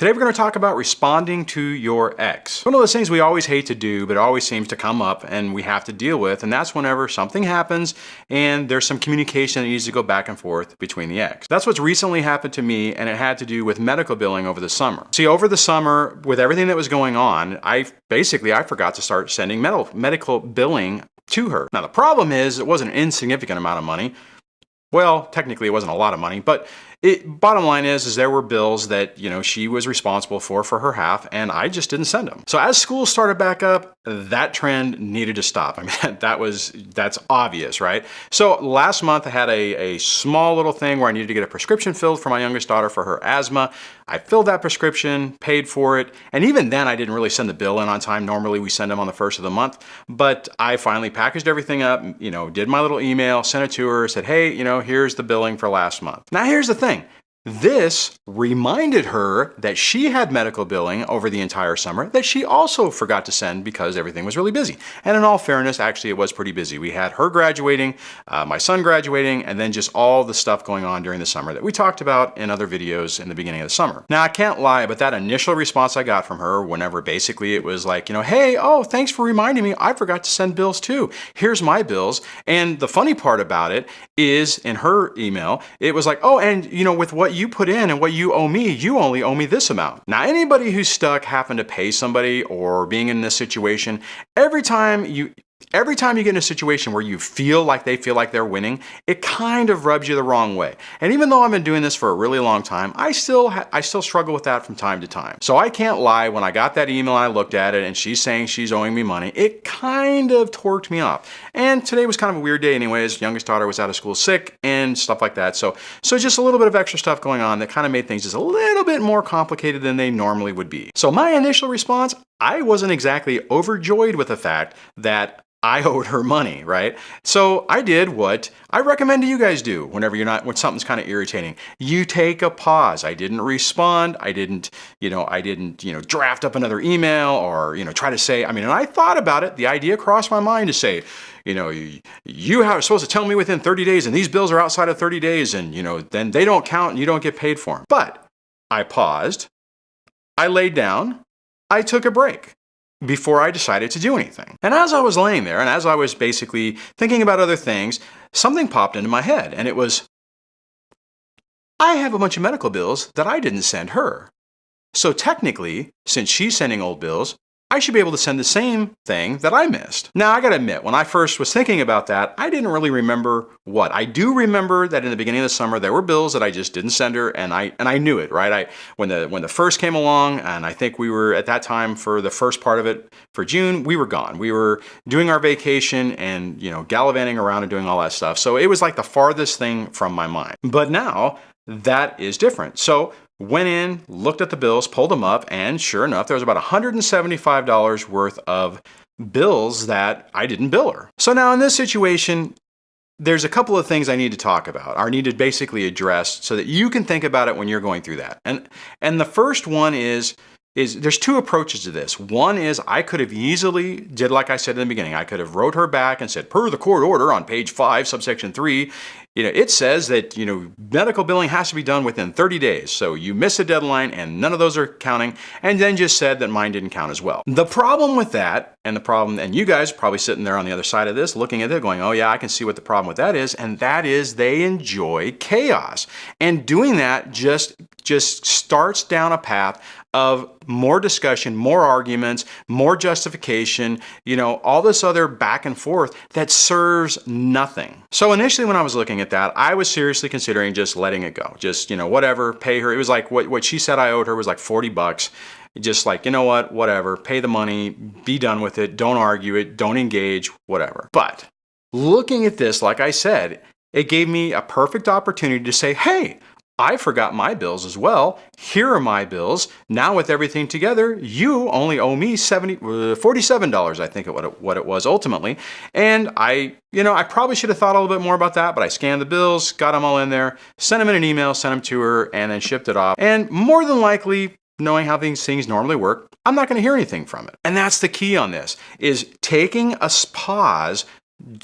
Today we're going to talk about responding to your ex. One of those things we always hate to do, but it always seems to come up and we have to deal with, and that's whenever something happens and there's some communication that needs to go back and forth between the ex. That's what's recently happened to me, and it had to do with medical billing over the summer. See, over the summer, with everything that was going on, I forgot to start sending medical billing to her. Now the problem is it wasn't an insignificant amount of money. Well, technically it wasn't a lot of money, but bottom line is there were bills that, she was responsible for her half, and I just didn't send them. So as school started back up, that trend needed to stop. I mean, that's obvious, right? So last month I had a small little thing where I needed to get a prescription filled for my youngest daughter for her asthma. I filled that prescription, paid for it, and even then I didn't really send the bill in on time. Normally we send them on the first of the month, but I finally packaged everything up, did my little email, sent it to her, said, hey, here's the billing for last month. Now here's the thing. This reminded her that she had medical billing over the entire summer that she also forgot to send because everything was really busy. And in all fairness, actually it was pretty busy. We had her graduating, my son graduating, and then just all the stuff going on during the summer that we talked about in other videos in the beginning of the summer. Now I can't lie, but that initial response I got from her whenever basically it was like, hey, oh, thanks for reminding me. I forgot to send bills too. Here's my bills. And the funny part about it is in her email, it was like, oh, and with what you put in and what you owe me, you only owe me this amount. Now, anybody who's stuck having to pay somebody or being in this situation, every time you get in a situation where you feel like they feel like they're winning, it kind of rubs you the wrong way. And even though I've been doing this for a really long time, I still struggle with that from time to time. So I can't lie, when I got that email and I looked at it and she's saying she's owing me money, it kind of torqued me off. And today was kind of a weird day anyways. Youngest daughter was out of school sick and stuff like that. So just a little bit of extra stuff going on that kind of made things just a little bit more complicated than they normally would be. So my initial response, I wasn't exactly overjoyed with the fact that I owed her money, right? So I did what I recommend you guys do when something's kind of irritating. You take a pause. I didn't respond. I didn't draft up another email or, try to say, and I thought about it. The idea crossed my mind to say, you are supposed to tell me within 30 days and these bills are outside of 30 days and, then they don't count and you don't get paid for them. But I paused, I laid down, I took a break before I decided to do anything. And as I was laying there and as I was basically thinking about other things, something popped into my head and it was, I have a bunch of medical bills that I didn't send her. So technically, since she's sending old bills, I should be able to send the same thing that I missed. Now, I gotta admit, when I first was thinking about that, I didn't really remember what. I do remember that in the beginning of the summer, there were bills that I just didn't send her, and I knew it, right? When the first came along, and I think we were at that time for the first part of it for June, we were gone. We were doing our vacation and gallivanting around and doing all that stuff. So it was like the farthest thing from my mind. But now that is different. So went in, looked at the bills, pulled them up, and sure enough, there was about $175 worth of bills that I didn't bill her. So now in this situation, there's a couple of things I need to talk about, or need to basically address so that you can think about it when you're going through that. And the first one is there's two approaches to this. One is I could have easily did like I said in the beginning. I could have wrote her back and said, per the court order on page 5, subsection 3, it says that, medical billing has to be done within 30 days. So you miss a deadline and none of those are counting, and then just said that mine didn't count as well. The problem with that, and you guys are probably sitting there on the other side of this, looking at it going, oh yeah, I can see what the problem with that is, and that is they enjoy chaos. And doing that just starts down a path of more discussion, more arguments, more justification, all this other back and forth that serves nothing. So initially when I was looking at that, I was seriously considering just letting it go. Just, whatever, pay her. It was like what she said I owed her was like $40. Just like, whatever, pay the money, be done with it, don't argue it, don't engage, whatever. But looking at this, like I said, it gave me a perfect opportunity to say, hey, I forgot my bills as well. Here are my bills. Now with everything together, you only owe me $47, I think what it was ultimately. And I probably should have thought a little bit more about that, but I scanned the bills, got them all in there, sent them in an email, sent them to her, and then shipped it off. And more than likely, knowing how these things normally work, I'm not going to hear anything from it. And that's the key on this, is taking a pause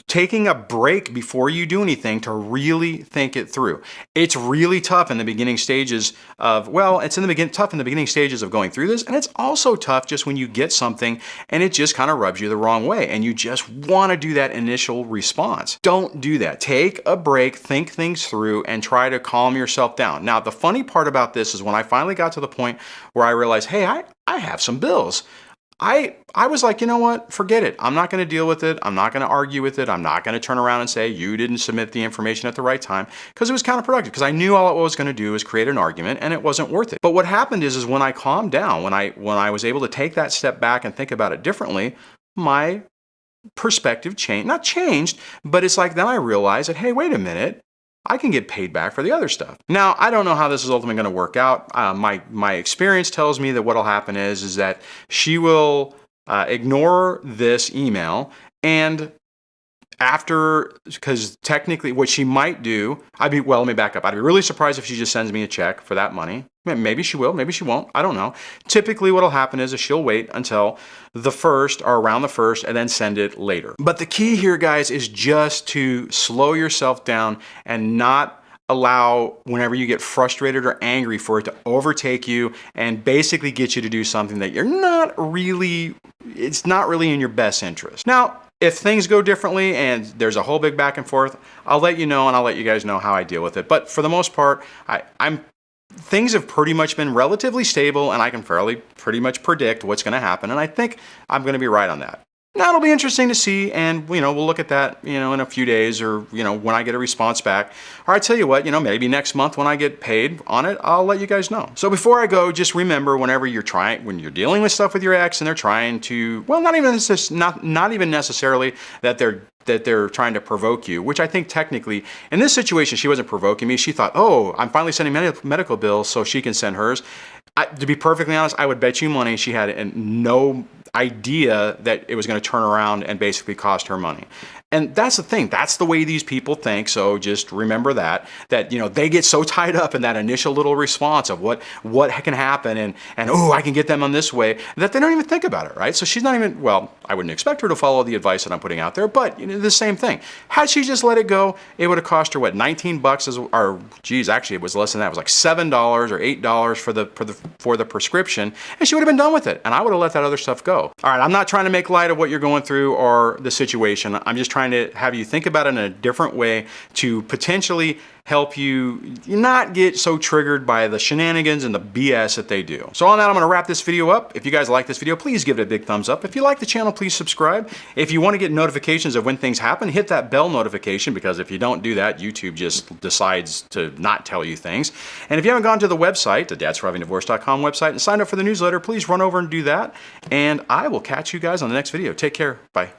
taking a break before you do anything to really think it through. It's really tough in the beginning stages of, well, it's tough in the beginning stages of going through this, and it's also tough just when you get something and it just kind of rubs you the wrong way and you just want to do that initial response. Don't do that. Take a break, think things through, and try to calm yourself down. Now, the funny part about this is when I finally got to the point where I realized, hey, I have some bills. I was like, you know what, forget it. I'm not going to deal with it. I'm not going to argue with it. I'm not going to turn around and say you didn't submit the information at the right time, because it was counterproductive, because I knew all it was going to do was create an argument and it wasn't worth it. But what happened is when I calmed down, when I was able to take that step back and think about it differently, my perspective not changed, but it's like then I realized that, hey, wait a minute, I can get paid back for the other stuff. Now, I don't know how this is ultimately going to work out. My experience tells me that what'll happen is that she will ignore this email, and because technically what she might do, let me back up. I'd be really surprised if she just sends me a check for that money. Maybe she will, maybe she won't, I don't know. Typically what'll happen is she'll wait until the 1st or around the 1st and then send it later. But the key here, guys, is just to slow yourself down and not allow, whenever you get frustrated or angry, for it to overtake you and basically get you to do something that it's not really in your best interest. Now, if things go differently and there's a whole big back and forth, I'll let you know, and I'll let you guys know how I deal with it. But for the most part, things have pretty much been relatively stable, and I can pretty much predict what's going to happen, and I think I'm going to be right on that. Now, it'll be interesting to see, and we'll look at that in a few days, or when I get a response back. Or I tell you what, maybe next month when I get paid on it, I'll let you guys know. So before I go, just remember, when you're dealing with stuff with your ex and they're trying to, well, not even necessarily that they're trying to provoke you, which I think technically in this situation she wasn't provoking me. She thought, oh, I'm finally sending medical bills so she can send hers. To be perfectly honest, I would bet you money she had no idea that it was going to turn around and basically cost her money. And that's the thing. That's the way these people think. So just remember that they get so tied up in that initial little response of what can happen and oh, I can get them on this way, that they don't even think about it, right? So she's not even, well, I wouldn't expect her to follow the advice that I'm putting out there, but the same thing. Had she just let it go, it would have cost her what, $19, or geez, actually it was less than that. It was like $7 or $8 for the prescription, and she would have been done with it, and I would have let that other stuff go. All right, I'm not trying to make light of what you're going through or the situation. I'm just trying to have you think about it in a different way to potentially help you not get so triggered by the shenanigans and the BS that they do. So on that, I'm going to wrap this video up. If you guys like this video, please give it a big thumbs up. If you like the channel, please subscribe. If you want to get notifications of when things happen, hit that bell notification, because if you don't do that, YouTube just decides to not tell you things. And if you haven't gone to the website, the dadsurvivingdivorce.com website, and signed up for the newsletter, please run over and do that. And I will catch you guys on the next video. Take care. Bye.